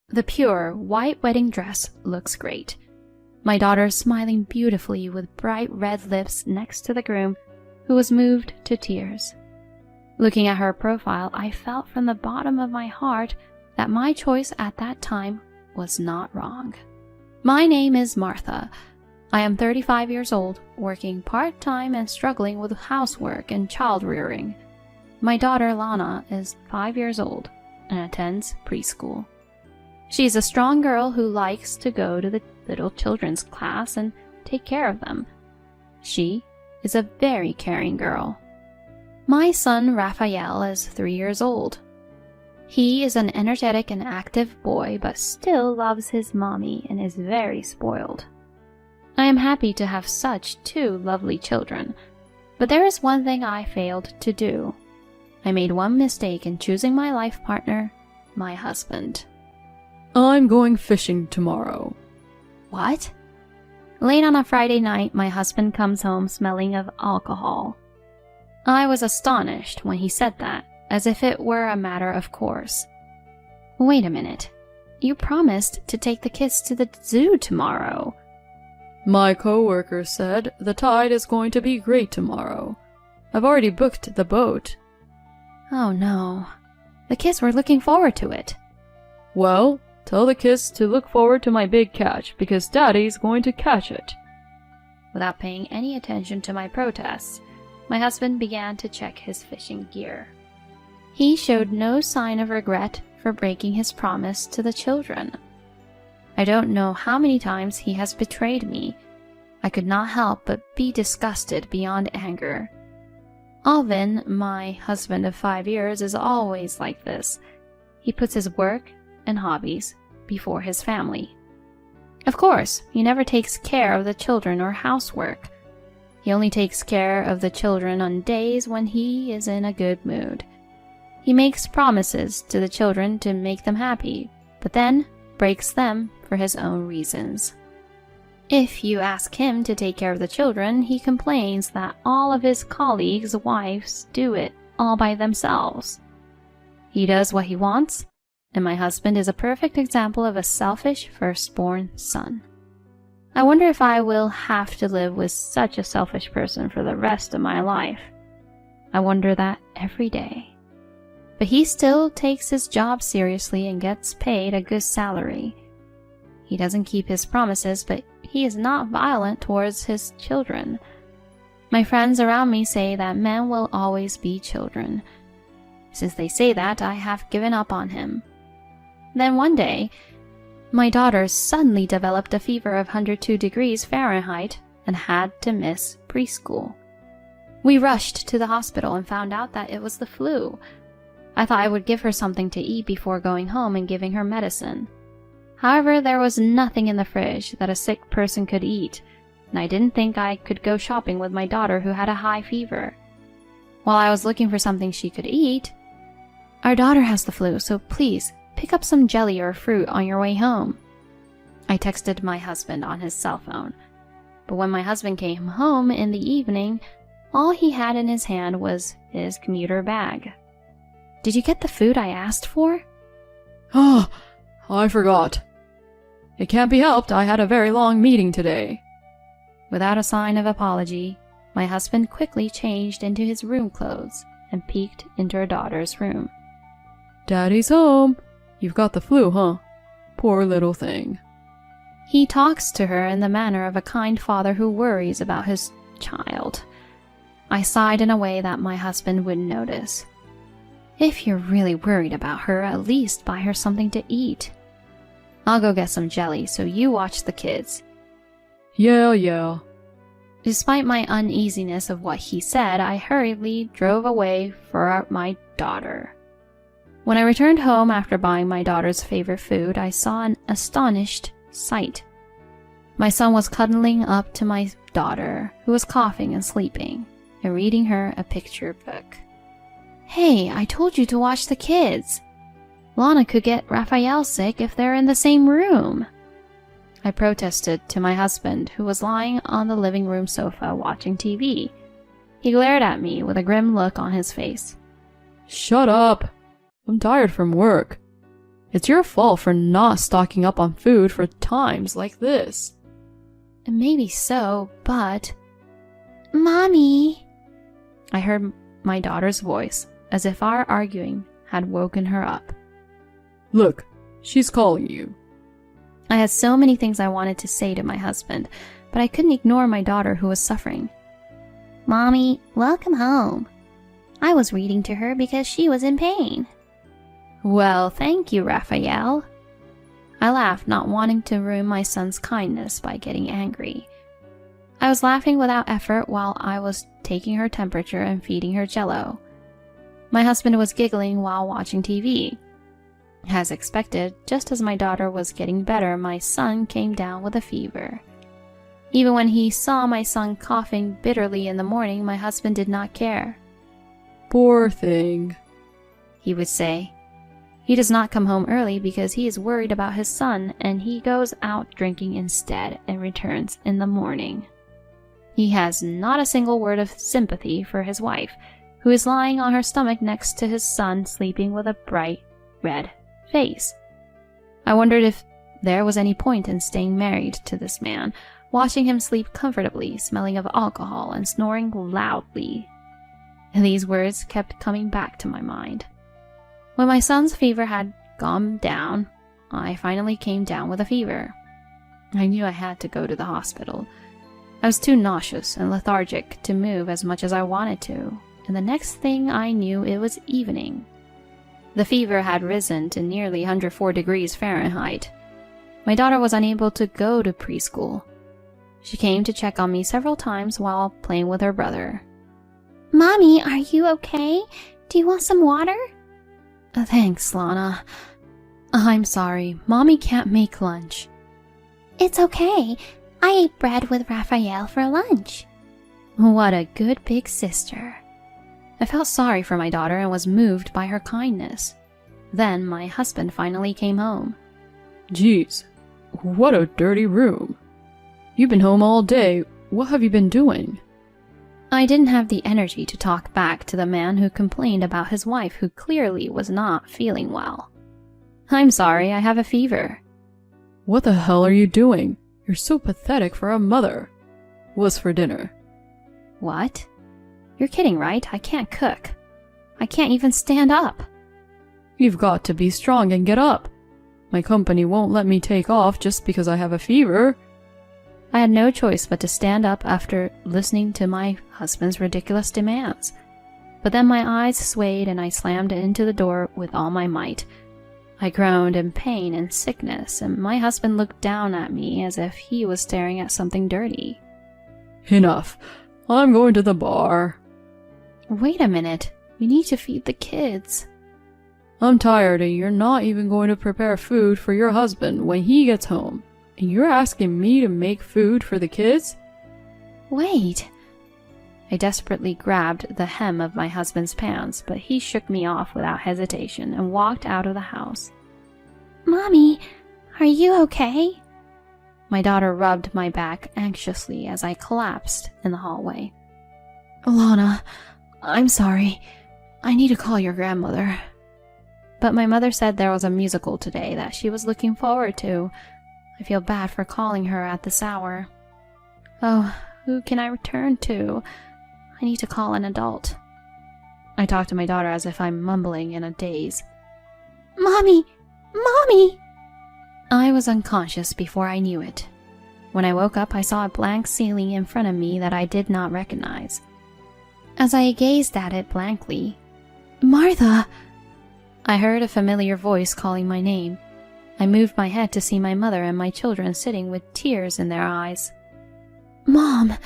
The pure, white wedding dress looks great. My daughter smiling beautifully with bright red lips next to the groom, who was moved to tears. Looking at her profile, I felt from the bottom of my heart that my choice at that time was not wrong. My name is Martha. I am 35 years old, working part-time and struggling with housework and child-rearing. My daughter Lana is 5 years old and attends preschool. She's a strong girl who likes to go to the little children's class and take care of them. She is a very caring girl. My son Raphael is 3 years old. He is an energetic and active boy, but still loves his mommy and is very spoiled. I am happy to have such two lovely children, but there is one thing I failed to do. I made one mistake in choosing my life partner, my husband. I'm going fishing tomorrow. What? Late on a Friday night, my husband comes home smelling of alcohol. I was astonished when he said that, as if it were a matter of course. Wait a minute. You promised to take the kids to the zoo tomorrow. My coworker said the tide is going to be great tomorrow. I've already booked the boat. Oh no. The kids were looking forward to it. Well, tell the kids to look forward to my big catch because Daddy's going to catch it. Without paying any attention to my protests, my husband began to check his fishing gear. He showed no sign of regret for breaking his promise to the children. I don't know how many times he has betrayed me. I could not help but be disgusted beyond anger. Alvin, my husband of 5 years, is always like this. He puts his work and hobbies before his family. Of course, he never takes care of the children or housework. He only takes care of the children on days when he is in a good mood. He makes promises to the children to make them happy, but then breaks them for his own reasons. If you ask him to take care of the children, he complains that all of his colleagues' wives do it all by themselves. He does what he wants, and my husband is a perfect example of a selfish firstborn son. I wonder if I will have to live with such a selfish person for the rest of my life. I wonder that every day. But he still takes his job seriously and gets paid a good salary. He doesn't keep his promises, but he is not violent towards his children. My friends around me say that men will always be children. Since they say that, I have given up on him. Then one day, my daughter suddenly developed a fever of 102 degrees Fahrenheit and had to miss preschool. We rushed to the hospital and found out that it was the flu. I thought I would give her something to eat before going home and giving her medicine. However, there was nothing in the fridge that a sick person could eat, and I didn't think I could go shopping with my daughter who had a high fever. While I was looking for something she could eat, "Our daughter has the flu, so please pick up some jelly or fruit on your way home." I texted my husband on his cell phone, but when my husband came home in the evening, all he had in his hand was his commuter bag. "Did you get the food I asked for?" Oh, I forgot. It can't be helped, I had a very long meeting today. Without a sign of apology, my husband quickly changed into his room clothes and peeked into our daughter's room. Daddy's home. You've got the flu, huh? Poor little thing. He talks to her in the manner of a kind father who worries about his child. I sighed in a way that my husband wouldn't notice. "If you're really worried about her, at least buy her something to eat. I'll go get some jelly, so you watch the kids." Yeah. Despite my uneasiness of what he said, I hurriedly drove away for my daughter. When I returned home after buying my daughter's favorite food, I saw an astonished sight. My son was cuddling up to my daughter, who was coughing and sleeping, and reading her a picture book. "Hey, I told you to watch the kids. Lana could get Raphael sick if they're in the same room." I protested to my husband, who was lying on the living room sofa watching TV. He glared at me with a grim look on his face. Shut up. I'm tired from work. It's your fault for not stocking up on food for times like this. Maybe so, but... Mommy! I heard my daughter's voice, as if our arguing had woken her up. Look, she's calling you. I had so many things I wanted to say to my husband, but I couldn't ignore my daughter who was suffering. Mommy, welcome home. I was reading to her because she was in pain. Well, thank you, Raphael. I laughed, not wanting to ruin my son's kindness by getting angry. I was laughing without effort while I was taking her temperature and feeding her Jell-O. My husband was giggling while watching TV. As expected, just as my daughter was getting better, my son came down with a fever. Even when he saw my son coughing bitterly in the morning, my husband did not care. Poor thing, he would say. He does not come home early because he is worried about his son, and he goes out drinking instead and returns in the morning. He has not a single word of sympathy for his wife, who is lying on her stomach next to his son, sleeping with a bright red face. I wondered if there was any point in staying married to this man, watching him sleep comfortably, smelling of alcohol and snoring loudly. These words kept coming back to my mind. When my son's fever had gone down, I finally came down with a fever. I knew I had to go to the hospital. I was too nauseous and lethargic to move as much as I wanted to, and the next thing I knew it was evening. The fever had risen to nearly 104 degrees Fahrenheit. My daughter was unable to go to preschool. She came to check on me several times while playing with her brother. Mommy, are you okay? Do you want some water? Thanks, Lana. I'm sorry, Mommy can't make lunch. It's okay. I ate bread with Raphael for lunch. What a good big sister. I felt sorry for my daughter and was moved by her kindness. Then my husband finally came home. Geez, what a dirty room. You've been home all day. What have you been doing? I didn't have the energy to talk back to the man who complained about his wife who clearly was not feeling well. I'm sorry, I have a fever. What the hell are you doing? You're so pathetic for a mother. What's for dinner? What? You're kidding, right? I can't cook. I can't even stand up. You've got to be strong and get up. My company won't let me take off just because I have a fever. I had no choice but to stand up after listening to my husband's ridiculous demands. But then my eyes swayed and I slammed into the door with all my might. I groaned in pain and sickness, and my husband looked down at me as if he was staring at something dirty. Enough. I'm going to the bar. Wait a minute. We need to feed the kids. I'm tired and you're not even going to prepare food for your husband when he gets home. And you're asking me to make food for the kids? Wait. I desperately grabbed the hem of my husband's pants, but he shook me off without hesitation and walked out of the house. Mommy, are you okay? My daughter rubbed my back anxiously as I collapsed in the hallway. Alana, I'm sorry. I need to call your grandmother. But my mother said there was a musical today that she was looking forward to. I feel bad for calling her at this hour. Oh, who can I return to? I need to call an adult. I talk to my daughter as if I'm mumbling in a daze. Mommy! Mommy! I was unconscious before I knew it. When I woke up, I saw a blank ceiling in front of me that I did not recognize. As I gazed at it blankly, Martha! I heard a familiar voice calling my name. I moved my head to see my mother and my children sitting with tears in their eyes. Mom!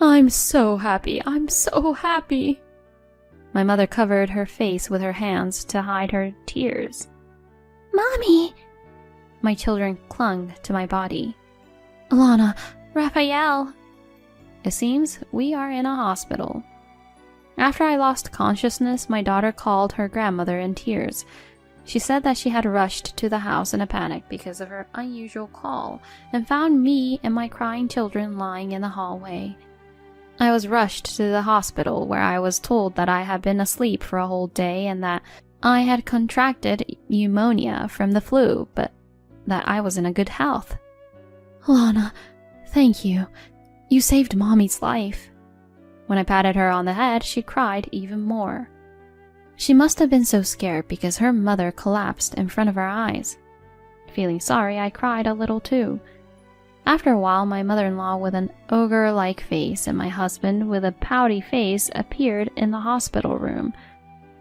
I'm so happy. I'm so happy. My mother covered her face with her hands to hide her tears. Mommy! My children clung to my body. Alana, Raphael! It seems we are in a hospital. After I lost consciousness, my daughter called her grandmother in tears. She said that she had rushed to the house in a panic because of her unusual call and found me and my crying children lying in the hallway. I was rushed to the hospital where I was told that I had been asleep for a whole day and that I had contracted pneumonia from the flu, but that I was in a good health. Lana, thank you. You saved Mommy's life. When I patted her on the head, she cried even more. She must have been so scared because her mother collapsed in front of her eyes. Feeling sorry, I cried a little too. After a while, my mother-in-law with an ogre-like face and my husband with a pouty face appeared in the hospital room.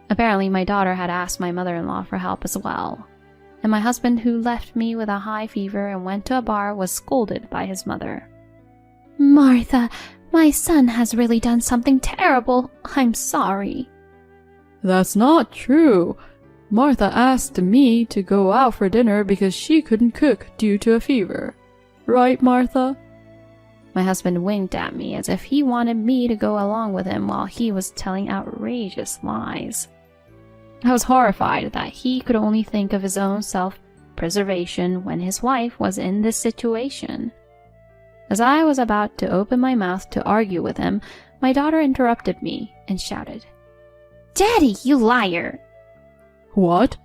Apparently, my daughter had asked my mother-in-law for help as well. And my husband, who left me with a high fever and went to a bar, was scolded by his mother. Martha, my son has really done something terrible. I'm sorry. That's not true. Martha asked me to go out for dinner because she couldn't cook due to a fever. Right, Martha? My husband winked at me as if he wanted me to go along with him while he was telling outrageous lies. I was horrified that he could only think of his own self-preservation when his wife was in this situation. As I was about to open my mouth to argue with him, my daughter interrupted me and shouted, Daddy, you liar! What?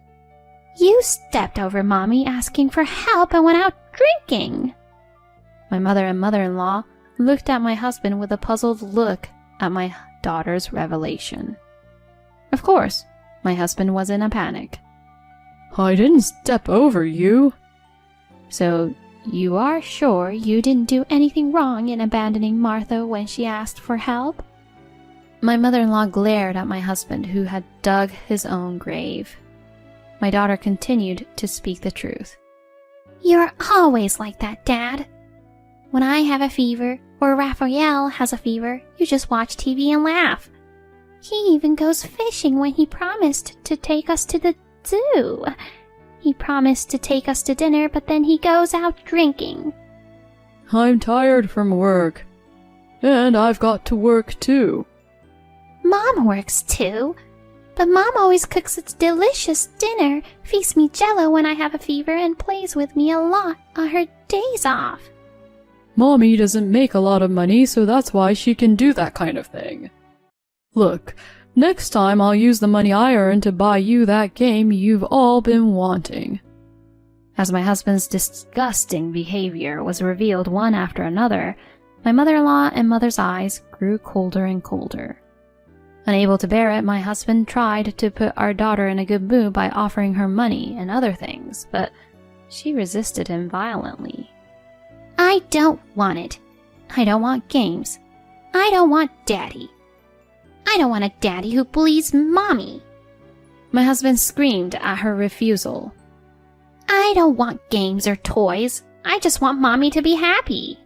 You stepped over Mommy asking for help and went out drinking. My mother and mother-in-law looked at my husband with a puzzled look at my daughter's revelation. Of course, my husband was in a panic. I didn't step over you. So you are sure you didn't do anything wrong in abandoning Martha when she asked for help? My mother-in-law glared at my husband, who had dug his own grave. My daughter continued to speak the truth. You're always like that, Dad. When I have a fever, or Raphael has a fever, you just watch TV and laugh. He even goes fishing when he promised to take us to the zoo. He promised to take us to dinner, but then he goes out drinking. I'm tired from work. And I've got to work too. Mom works too. But Mom always cooks a delicious dinner, feeds me Jell-O when I have a fever, and plays with me a lot on her days off. Mommy doesn't make a lot of money, so that's why she can do that kind of thing. Look, next time I'll use the money I earn to buy you that game you've all been wanting. As my husband's disgusting behavior was revealed one after another, my mother-in-law and mother's eyes grew colder and colder. Unable to bear it, my husband tried to put our daughter in a good mood by offering her money and other things, but she resisted him violently. I don't want it. I don't want games. I don't want Daddy. I don't want a daddy who bullies Mommy. My husband screamed at her refusal. I don't want games or toys. I just want Mommy to be happy.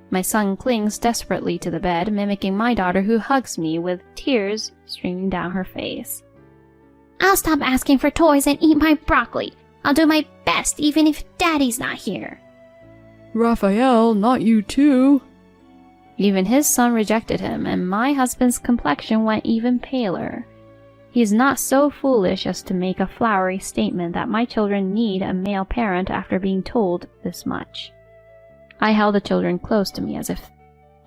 My son clings desperately to the bed, mimicking my daughter, who hugs me with tears streaming down her face. I'll stop asking for toys and eat my broccoli. I'll do my best even if Daddy's not here. Raphael, not you too. Even his son rejected him, and my husband's complexion went even paler. He is not so foolish as to make a flowery statement that my children need a male parent after being told this much. I held the children close to me as if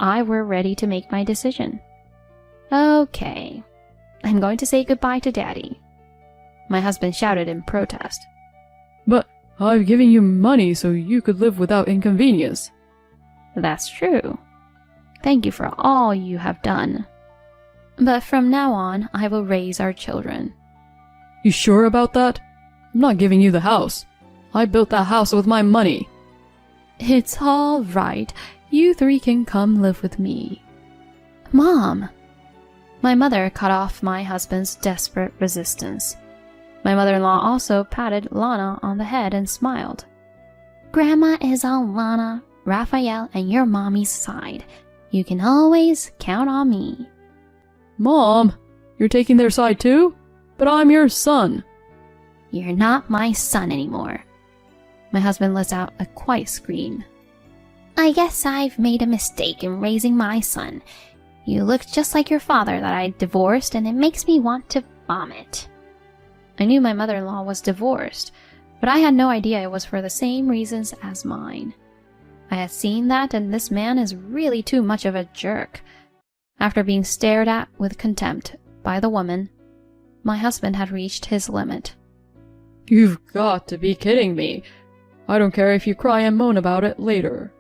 I were ready to make my decision. Okay, I'm going to say goodbye to Daddy. My husband shouted in protest. But I've given you money so you could live without inconvenience. That's true. Thank you for all you have done. But from now on, I will raise our children. You sure about that? I'm not giving you the house. I built that house with my money. It's all right. You three can come live with me. Mom! My mother cut off my husband's desperate resistance. My mother-in-law also patted Lana on the head and smiled. Grandma is on Lana, Raphael, and your Mommy's side. You can always count on me. Mom, you're taking their side too? But I'm your son. You're not my son anymore. My husband lets out a quiet scream. I guess I've made a mistake in raising my son. You look just like your father that I divorced, and it makes me want to vomit. I knew my mother-in-law was divorced, but I had no idea it was for the same reasons as mine. I had seen that, and this man is really too much of a jerk. After being stared at with contempt by the woman, My husband had reached his limit. You've got to be kidding me. I don't care if you cry and moan about it later.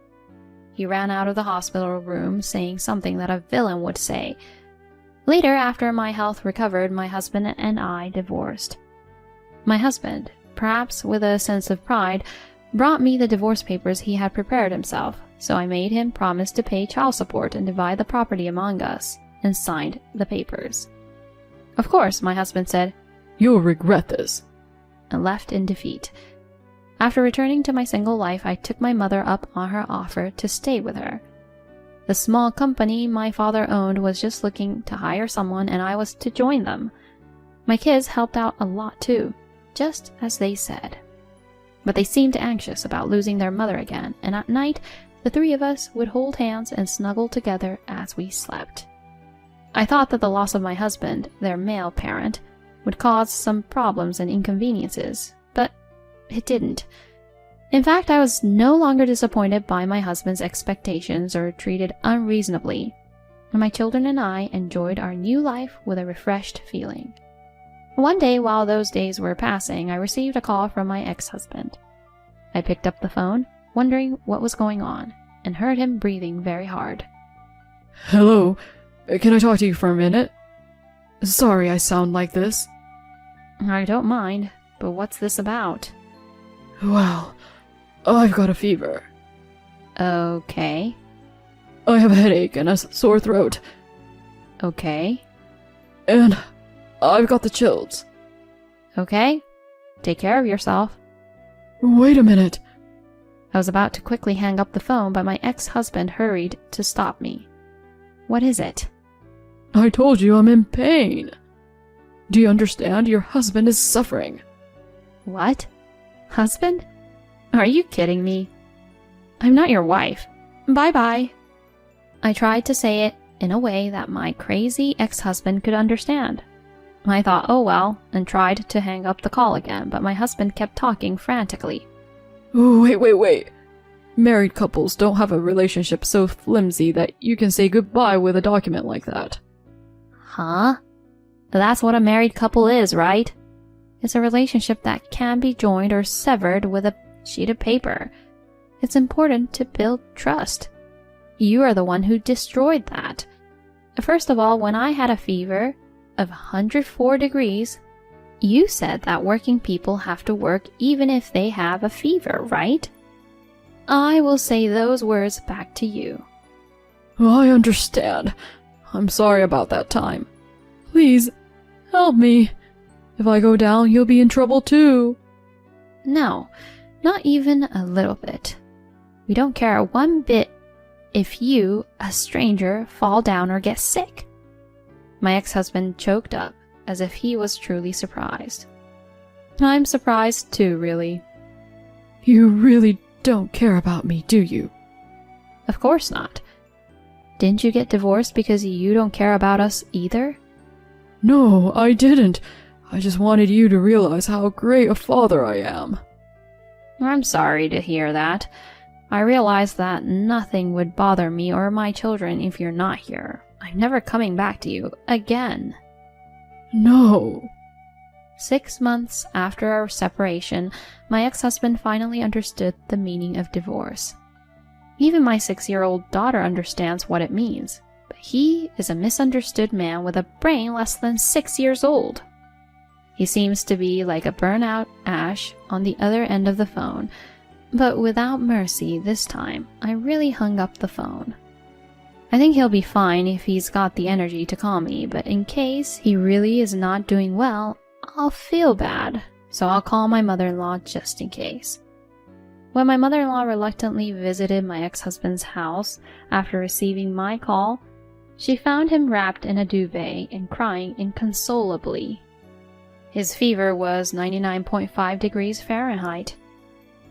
He ran out of the hospital room saying something that a villain would say. Later, after my health recovered, my husband and I divorced. My husband, perhaps with a sense of pride, brought me the divorce papers he had prepared himself, so I made him promise to pay child support and divide the property among us, and signed the papers. Of course, my husband said, "You'll regret this," and left in defeat. After returning to my single life, I took my mother up on her offer to stay with her. The small company my father owned was just looking to hire someone, and I was to join them. My kids helped out a lot too, just as they said. But they seemed anxious about losing their mother again, and at night, the three of us would hold hands and snuggle together as we slept. I thought that the loss of my husband, their male parent, would cause some problems and inconveniences, but it didn't. In fact, I was no longer disappointed by my husband's expectations or treated unreasonably, and my children and I enjoyed our new life with a refreshed feeling. One day, while those days were passing, I received a call from my ex-husband. I picked up the phone, wondering what was going on, and heard him breathing very hard. "Hello, can I talk to you for a minute? Sorry I sound like this." I don't mind, but what's this about? "Well, I've got a fever. Okay. I have a headache and a sore throat. Okay. And I've got the chills." Okay. Take care of yourself. "Wait a minute." I was about to quickly hang up the phone, but my ex-husband hurried to stop me. What is it? "I told you I'm in pain. Do you understand? Your husband is suffering." What? Husband? Are you kidding me? I'm not your wife. Bye-bye. I tried to say it in a way that my crazy ex-husband could understand. I thought, oh well, and tried to hang up the call again, but my husband kept talking frantically. Wait. Married couples don't have a relationship so flimsy that you can say goodbye with a document like that. Huh? That's what a married couple is, right? It's a relationship that can be joined or severed with a sheet of paper. It's important to build trust. You are the one who destroyed that. First of all, when I had a fever of 104 degrees, you said that working people have to work even if they have a fever, right? I will say those words back to you. I understand. I'm sorry about that time. Please, help me. If I go down, you'll be in trouble too. No, not even a little bit. We don't care one bit if you, a stranger, fall down or get sick. My ex-husband choked up as if he was truly surprised. I'm surprised too, really. You really don't care about me, do you? Of course not. Didn't you get divorced because you don't care about us either? No, I didn't. I just wanted you to realize how great a father I am. I'm sorry to hear that. I realize that nothing would bother me or my children if you're not here. I'm never coming back to you again. No. 6 months after our separation, my ex-husband finally understood the meaning of divorce. Even my 6-year-old daughter understands what it means, but he is a misunderstood man with a brain less than 6 years old. He seems to be like a burnout Ash on the other end of the phone, but without mercy this time. I really hung up the phone. I think he'll be fine if he's got the energy to call me, but in case he really is not doing well, I'll feel bad, so I'll call my mother-in-law just in case. When my mother-in-law reluctantly visited my ex-husband's house after receiving my call, she found him wrapped in a duvet and crying inconsolably. His fever was 99.5 degrees Fahrenheit.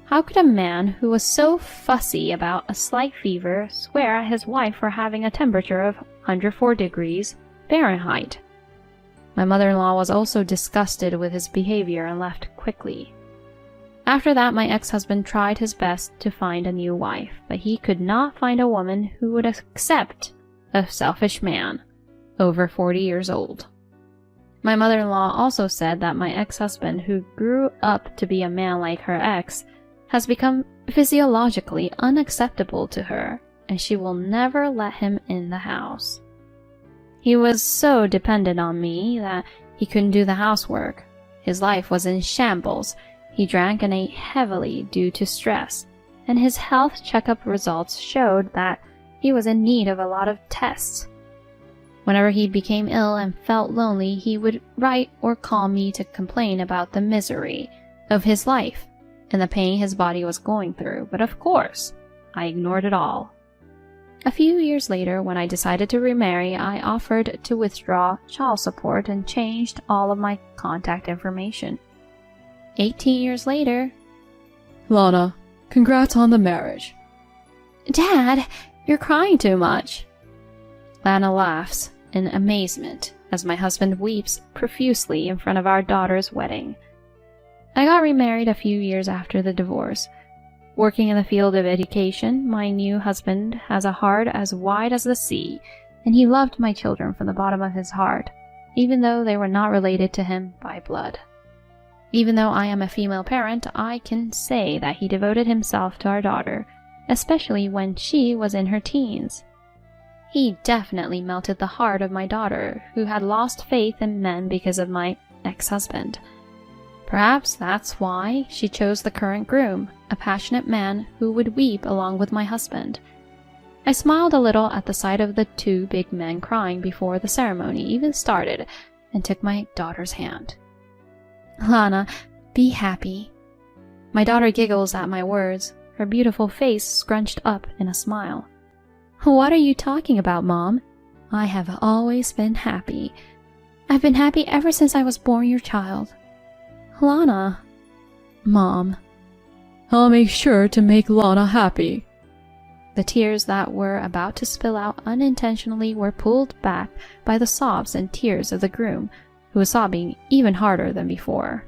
How could a man who was so fussy about a slight fever swear at his wife for having a temperature of 104 degrees Fahrenheit? My mother-in-law was also disgusted with his behavior and left quickly. After that, my ex-husband tried his best to find a new wife, but he could not find a woman who would accept a selfish man over 40 years old. My mother-in-law also said that my ex-husband, who grew up to be a man like her ex, has become physiologically unacceptable to her, and she will never let him in the house. He was so dependent on me that he couldn't do the housework. His life was in shambles. He drank and ate heavily due to stress, and his health checkup results showed that he was in need of a lot of tests. Whenever he became ill and felt lonely, he would write or call me to complain about the misery of his life and the pain his body was going through, but of course, I ignored it all. A few years later, when I decided to remarry, I offered to withdraw child support and changed all of my contact information. 18 years later... Lana, congrats on the marriage. Dad, You're crying too much. Lana laughs in amazement as my husband weeps profusely in front of our daughter's wedding. I got remarried a few years after the divorce. Working in the field of education, my new husband has a heart as wide as the sea, and he loved my children from the bottom of his heart, even though they were not related to him by blood. Even though I am a female parent, I can say that he devoted himself to our daughter, especially when she was in her teens. He definitely melted the heart of my daughter, who had lost faith in men because of my ex-husband. Perhaps that's why she chose the current groom, a passionate man who would weep along with my husband. I smiled a little at the sight of the two big men crying before the ceremony even started and took my daughter's hand. Lana, be happy. My daughter giggles at my words, her beautiful face scrunched up in a smile. What are you talking about, Mom? I have always been happy. I've been happy ever since I was born your child. Lana. Mom. I'll make sure to make Lana happy. The tears that were about to spill out unintentionally were pulled back by the sobs and tears of the groom, who was sobbing even harder than before.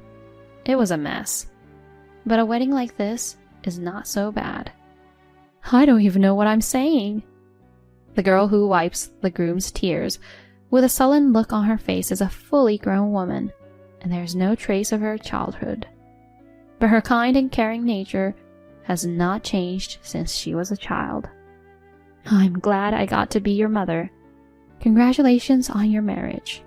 It was a mess. But a wedding like this is not so bad. I don't even know what I'm saying. The girl who wipes the groom's tears with a sullen look on her face is a fully grown woman, and there is no trace of her childhood. But her kind and caring nature has not changed since she was a child. I'm glad I got to be your mother. Congratulations on your marriage.